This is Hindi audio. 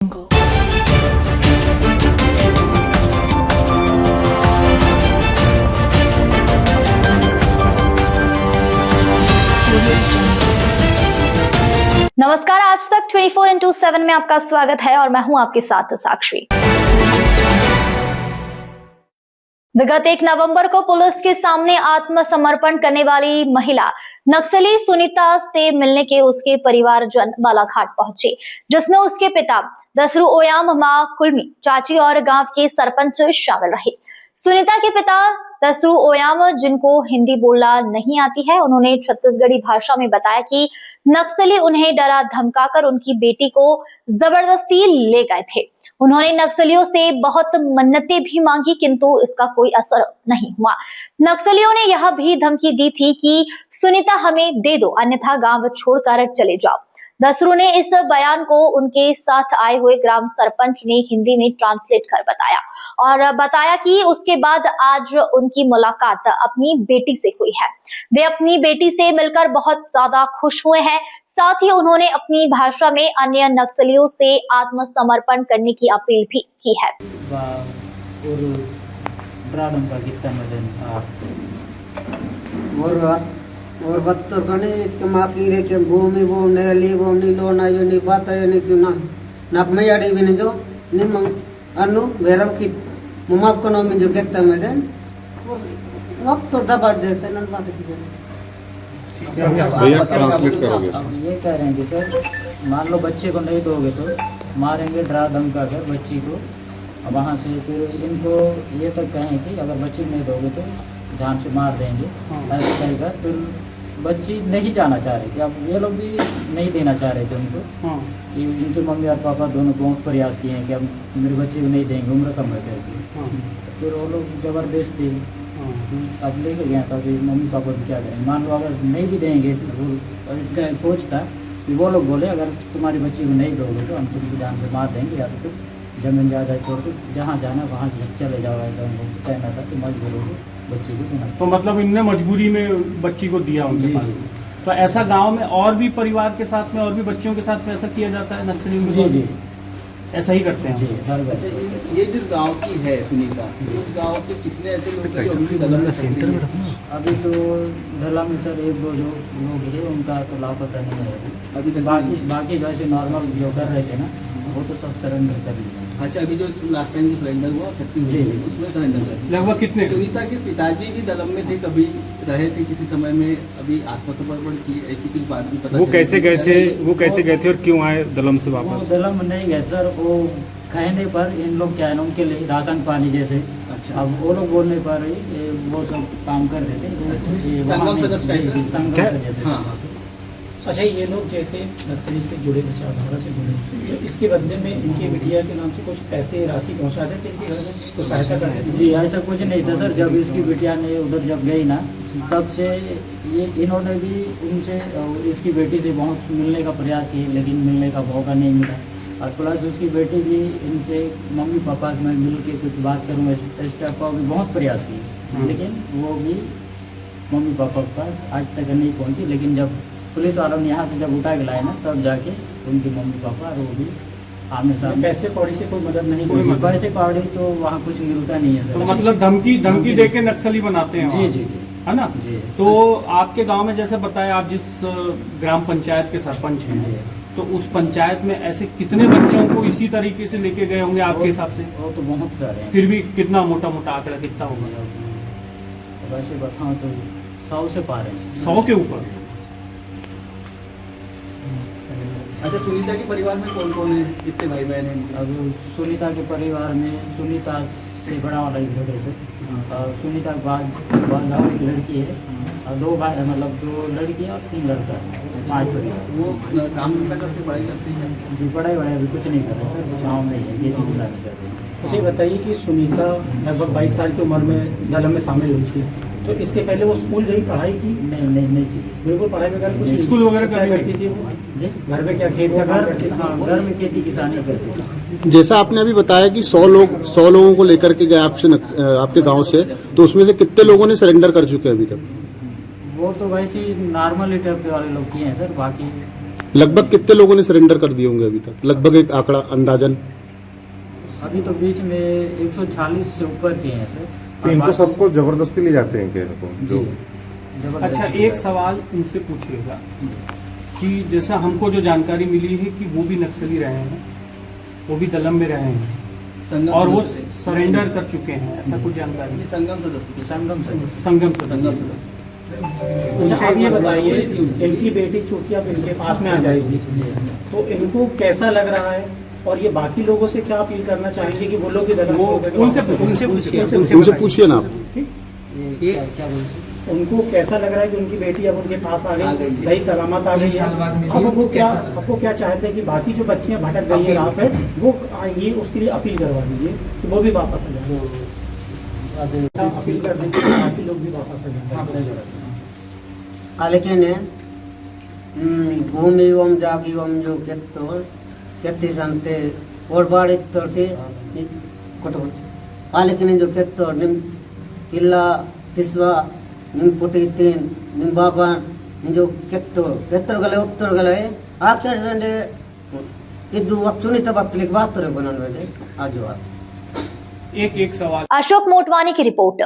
नमस्कार, आज तक 24/7 में आपका स्वागत है और मैं हूं आपके साथ साक्षी। विगत 1 नवंबर को पुलिस के सामने आत्मसमर्पण करने वाली महिला नक्सली सुनीता से मिलने के उसके परिवारजन बालाघाट पहुंचे, जिसमें उसके पिता दसरू ओयाम, मां कुलमी, चाची और गांव के सरपंच शामिल रहे। सुनीता के पिता दसरू ओयाम, जिनको हिंदी बोलना नहीं आती है, उन्होंने छत्तीसगढ़ी भाषा में बताया कि नक्सली उन्हें डरा धमकाकर उनकी बेटी को जबरदस्ती ले गए थे। उन्होंने नक्सलियों से बहुत मन्नतें भी मांगी, किंतु इसका कोई असर नहीं हुआ। नक्सलियों ने यह भी धमकी दी थी कि सुनीता हमें दे दो, अन्यथा गांव छोड़कर चले जाओ। दसरू ने इस बयान को उनके साथ आए हुए ग्राम सरपंच ने हिंदी में ट्रांसलेट कर बताया और बताया कि उसके बाद आज उनकी मुलाकात अपनी बेटी से हुई है। वे अपनी बेटी से मिलकर बहुत ज्यादा खुश हुए हैं। साथ ही उन्होंने अपनी भाषा में अन्य नक्सलियों से आत्मसमर्पण करने की अपील भी की है। और बत्तर कने के माकी रे के भूमि बोने ली बोनी लोना यो नि बाता यो नि क्यों ना नक में याडी बिने जो निम अनु वेरव की मुमाप कनो में जो कहता मैं देन वक्त तो दबा देते नन बात की भैया ट्रांसलेट करोगे। अब ये कह रहे हैं कि सर मान लो बच्चे को नहीं दोगे तो मारेंगे, डरा धमका कर बच्ची को। अब वहाँ से फिर इनको ये तक कहें कि अगर बच्ची को नहीं दोगे तो जान से मार देंगे। ऐसे कहकर फिर बच्ची नहीं जाना चाह रही थी। अब ये लोग भी नहीं देना चाह रहे थे उनको कि इनके मम्मी और पापा दोनों बहुत प्रयास किए हैं कि अब मेरे बच्चे को नहीं देंगे, उम्र कम है करके। फिर वो लोग जबरदस्ती अब लेके गया था। फिर मम्मी पापा भी क्या करें, मान लो अगर नहीं भी देंगे वो सोचता कि वो लोग बोले अगर तुम्हारी बच्ची को नहीं दोगे तो हम तुमको जान से मार देंगे या तो जमीन ज़्यादा छोड़ के जहाँ जाना वहाँ चले जाओ, ऐसा उनको कहना था कि मजबूर हो बच्ची को देना। तो मतलब इनने मजबूरी में बच्ची को दिया उनके पास। तो ऐसा गांव में और भी परिवार के साथ में और भी बच्चियों के साथ में ऐसा किया जाता है नक्सली में? जी जी ऐसा ही करते हैं जी हर अच्छा, ये जिस गांव की है सुनीता, उस गांव के कितने ऐसे लोग हैं जो अभी दलम में सेंटर में रखना? अभी तो ढला में सर 1-2 जो लोग हैं उनका तो लापता नहीं है अभी तक। बाकी जैसे नॉर्मल जो कर रहे थे ना वो तो सब सरेंडर कर लिए। अच्छा, अभी जो लास्ट टाइम जो सरेंडर हुआ जी जी उसमें सरेंडर कर लगभग कितने? सुनीता के पिताजी भी दलम में थे, कभी रहे थे किसी समय में, अभी आत्मसमर्पण की ऐसी कुछ बात भी पता वो चली? कैसे गए थे, वो कैसे गए थे और क्यों आए दलम से वो वापस? दलम नहीं गए सर, वो कहने पर इन लोग क्या है ना उनके लिए राशन पानी जैसे। अच्छा। अब वो लोग बोलने पर वो सब काम कर रहे थे। अच्छा, संगम सदस्य टाइप का? संगम से जैसे। हाँ हाँ। अच्छा, ये लोग जैसे नक्सली से जुड़े, विचारधारा से जुड़े, तो इसके बदले में इनके बिटिया के नाम से कुछ पैसे राशि पहुंचा देते इनके घर में, तो सहायता करते थे? जी ऐसा कुछ नहीं था सर। जब इसकी बिटिया ने उधर जब गई ना तब से ये इन्होंने भी उनसे इसकी बेटी से बहुत मिलने का प्रयास किया, लेकिन मिलने का मौका नहीं मिला। और प्लस उसकी बेटी भी इनसे मम्मी पापा में मिल के कुछ बात करूँगा इस टाइप का भी बहुत प्रयास किए, लेकिन वो भी मम्मी पापा के पास आज तक नहीं पहुँची। लेकिन जब पुलिस वालों ने यहाँ से जब उठा के लाए ना तब जाके उनके मम्मी पापा और वो भी आमने सामने। पैसे कौड़ी से कोई मदद नहीं? कोई पैसे कौड़ी तो वहाँ कुछ मिलता नहीं है सर। तो मतलब धमकी दे के नक्सली बनाते हैं? जी जी जी है ना? जी। तो आपके गांव में जैसे बताया, आप जिस ग्राम पंचायत के सरपंच हैं, तो उस पंचायत में ऐसे कितने बच्चों को इसी तरीके से लेके गए होंगे आपके हिसाब से? वो तो बहुत सारे हैं। फिर भी कितना मोटा आंकड़ा कितना होगा? वैसे बताऊँ तो 100 से पार है। 100 के ऊपर? अच्छा, सुनीता के परिवार में कौन कौन है, कितने भाई बहन हैं? अब सुनीता के परिवार में सुनीता से बड़ा वाला एक लड़का है और सुनीता के बाद और एक लड़की है और 2 भाई, मतलब 2 लड़की और 3 लड़का, 5 परिवार। वो काम धंधा करते, पढ़ाई करते हैं? जी पढ़ाई अभी कुछ नहीं कर रहे सर, गाँव में है, खेती किसानी कर रहे हैं। अच्छा, ये बताइए कि सुनीता लगभग 22 साल की उम्र में दलम में शामिल हुई थी, तो इसके पहले वो स्कूल गई, पढ़ाई की? नहीं थी बिल्कुल पढ़ाई वगैरह कुछ नहीं? स्कूल वगैरह क्या करती थी वो? जी घर में क्या खेत का काम करती थी? हाँ, घर में खेती किसानी करती थी। जैसा आपने अभी बताया कि 100 लोगों को लेकर के गए आपके गांव से, तो उसमें से कितने लोगों ने सरेंडर कर चुके हैं अभी तक? वो तो वैसे ही नॉर्मल टाइप के वाले लोग किए हैं सर, बाकी लगभग कितने लोगों ने सरेंडर कर दिए होंगे अभी तक, लगभग एक आंकड़ा अंदाजन? अभी तो बीच में 140 से ऊपर के हैं सर। तो इनको सबको जबरदस्ती ले जाते हैं क्या इनको? जी जो अच्छा, एक सवाल इनसे पूछिएगा कि जैसा हमको जो जानकारी मिली है कि वो भी नक्सली रहे हैं, वो भी दलम में रहे हैं संगम और वो सदस्य थे। सरेंडर कर चुके हैं, ऐसा कुछ जानकारी? ये संगम सदस्य थे। संगम से संगम संगम सदस्य। सदस्य। अच्छा, आप ये बताइए, इनकी बेटी चूंकि अब इनके पास में आ जाएगी, तो इनको कैसा लग रहा है और ये बाकी लोगों से क्या अपील करना चाहेंगे कि वो लोग भी दलम वो छोड़ करके उनसे वापस पूछिए, उनसे पूछिए ना आप। ये क्या बोलते? उनको कैसा लग रहा है कि उनकी बेटी अब उनके पास आ आ गई, गई। सही सलामत आ गई है? आपको क्या चाहते हैं कि बाकी जो बच्चियां भटक गई हैं यहाँ पे वो आएंगी, उसके लिए अपील करवा दीजिए कि वो भी वापस आ जाए। अपील कर दीजिए कि बाकी लोग भी वापस आ जाए। आलेखेने भूमि ओम जागी ओम जो केत्ती संते और बाड़ी तोड़ते कोटो आलेखेने जो केत्तो निम इल्ला किस्वा निम पुटी तीन निम बाबा निजो केत्तो गले उत्तर गले आखिर रंडे इदु वक्तुनी तबक्लिक बात रे बनन वेदे आजो एक सवाल। अशोक मोटवानी की रिपोर्ट।